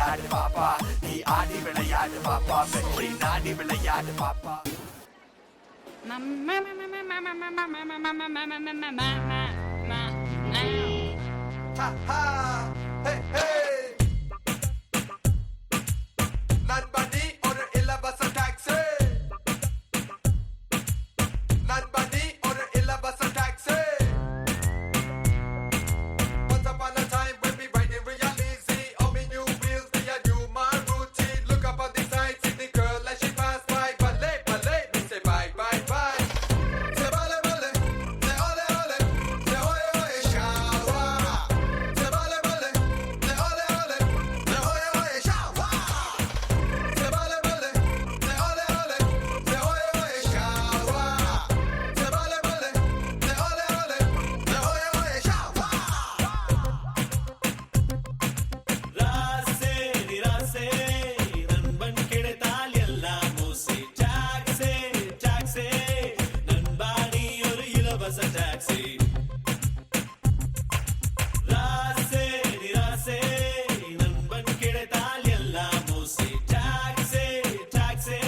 விளையாடு பாப்பா, நீ ஆடி விளையாடு பாப்பா, வெற்றி நாடி விளையாடு பாப்பா. Ha ha, hey hey. நண்பனி ஒரு இலவச டாக்ஸி, நண்பனி ஒரு இலவச taxi. Once upon a time when we riding real easy, all me new wheels, they are new my routine. Look up on the side, see the girl as she pass by. Ballet, ballet, we say bye, bye, bye. Say ballet, ballet, say ole, ole, say oye, oye, shawa. Say ballet, ballet, say ole, ole, say oye, oye, shawa. Say ballet, ballet, say ole, ole, say oye, oye, shawa. Say ballet, ballet, say ole, ole, say oye, oye, shawa. ராசே நிராசே நண்பன் கிடைத்தால் எல்லாம் மூசி டாக்ஸே டாக்ஸே நண்பானி ஒரு இலவச taxi ராசே நிராசே நண்பன் கிடைத்தால் எல்லாம் மூசி டாக்ஸே டாக்ஸே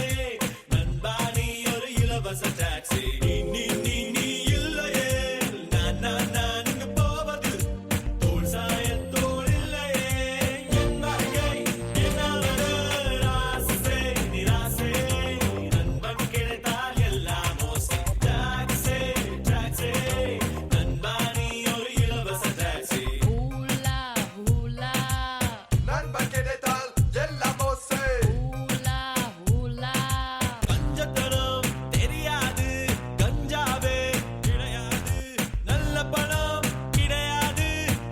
நண்பானி ஒரு இலவச டாக்ஸி நீ நீ நீ இல்லையே நான் இங்கு போவது தோள் சாயத்தோள் இல்லையே என் வாழ்க்கை என்னாவது ராசே நிராசே நண்பன் கிடைத்தால் எல்லாம் மோசி டாக்ஸே டாக்ஸே நண்பானி ஒரு இலவச டாக்ஸி ஹூலா ஹூலா நண்பன் கிடைத்தால் எல்லாம் மோசே. ஹூலா ஹூலா கஞ்சத்தனம் தெரியாது கஞ்சாவே கிடையாது நல்ல பணம் கிடையாது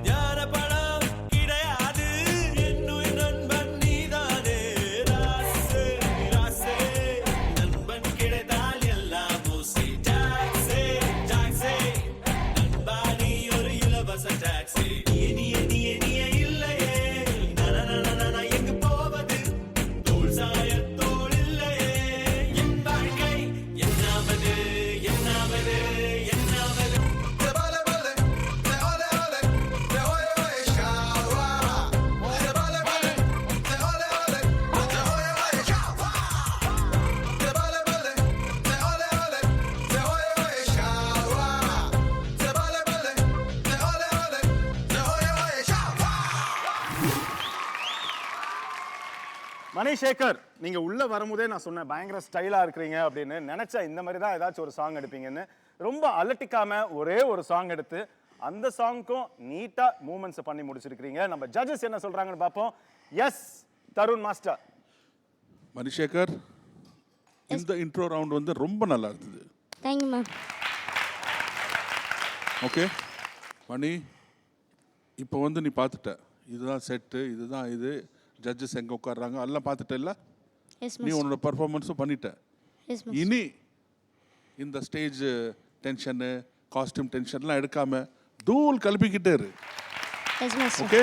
ஞான பணம் கிடையாது என்னுயிர் நண்பன் நீதானே ராசே ராசே நண்பன் கிடைத்தால் எல்லாம் மூசி டாக்ஸே டாக்ஸே நண்பானி ஒரு இலவச டாக்ஸி நீ இல்லையே நான் எங்கு போவது தோள் சாயத்தோள் இல்லையே என் வாழ்க்கை என்னாவது என்னாவது என்னாவது Say ballet, ballet, say ole, ole, say oye, oye, shawa. Say ballet, ballet, say ole, ole, say oye, oye, shawa. Say ballet, ballet, say ole, ole, say oye, oye, shawa. Say ballet, ballet, say ole, ole, say oye, oye, shawa. Manisekar, நீங்க உள்ள வரும்போதே நான் சொன்னேன் பயங்கர ஸ்டைலா இருக்கிறீங்க அப்படின்னு. நினைச்சா இந்த மாதிரி தான் ஏதாச்சும் ஒரு சாங் எடுப்பீங்கன்னு. ரொம்ப அலட்டிக்காம ஒரே ஒரு சாங் எடுத்து அந்த சாங்க்கும் நீட்டா மூமெண்ட்ஸ் பண்ணி முடிச்சிருக்கீங்க. நம்ம ஜட்ஜஸ் என்ன சொல்றாங்கன்னு பார்ப்போம். S Tarun master. மணிசேகர், இந்த இன்ட்ரோ ரவுண்ட் வந்து ரொம்ப நல்லா இருந்தது. Thank you ma'am. ஓகே மணி, இப்போ வந்து நீ பார்த்துட்ட, இதுதான் செட்டு, இதுதான் இது, ஜட்ஜஸ் எங்கே உட்கார்றாங்க எல்லாம் பார்த்துட்ட இல்லை? எஸ் நீ மேம். உன்னோட பர்ஃபார்மன்ஸும் பண்ணிட்ட. Yes ma'am. இனி இந்த ஸ்டேஜ் டென்ஷனு காஸ்டியூம் டென்ஷன்லாம் எடுக்காம தூள் கலப்பிக்கிட்டே இரு. Yes ma'am. Okay,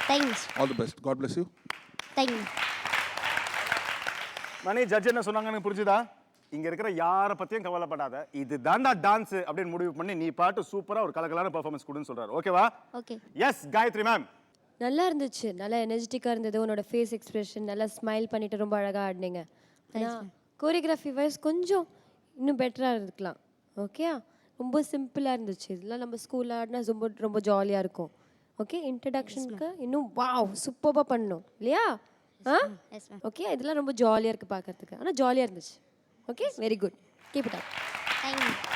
thank you. All the best. God bless you. Thank you. Mani, judge என்ன சொன்னாங்கன்னு புரிஞ்சுதா? இங்க இருக்கிற யாரை பத்தியும் கவலைப்படாத, இது தாண்டா டான்ஸ் அப்படின்னு முடிவு பண்ணி நீ பாட்டு சூப்பரா ஒரு கலகலான பெர்ஃபார்மன்ஸ் கொடுன்னு சொல்றாரு. ஓகேவா? ஓகே. Yes Gayathri ma'am. நல்லா இருந்துச்சு, நல்லா எனர்ஜெட்டிக்காக இருந்தது. உன்னோட ஃபேஸ் எக்ஸ்பிரஷன் நல்லா ஸ்மைல் பண்ணிட்டு ரொம்ப அழகாக ஆடினீங்க. ஆனால் கோரியோகிராஃபி வைஸ் கொஞ்சம் இன்னும் பெட்டராக இருக்கலாம். ஓகே, ரொம்ப சிம்பிளாக இருந்துச்சு. இதெல்லாம் நம்ம ஸ்கூலில் ஆடினா ரொம்ப ரொம்ப ஜாலியாக இருக்கும். ஓகே, இன்ட்ரடக்ஷனுக்கு இன்னும் வாவ் சூப்பராக பண்ணணும் இல்லையா? ஓகே, இதெல்லாம் ரொம்ப ஜாலியாக இருக்குது பார்க்கறதுக்கு. ஆனால் ஜாலியாக இருந்துச்சு. Okay, very good, keep it up. Thank you.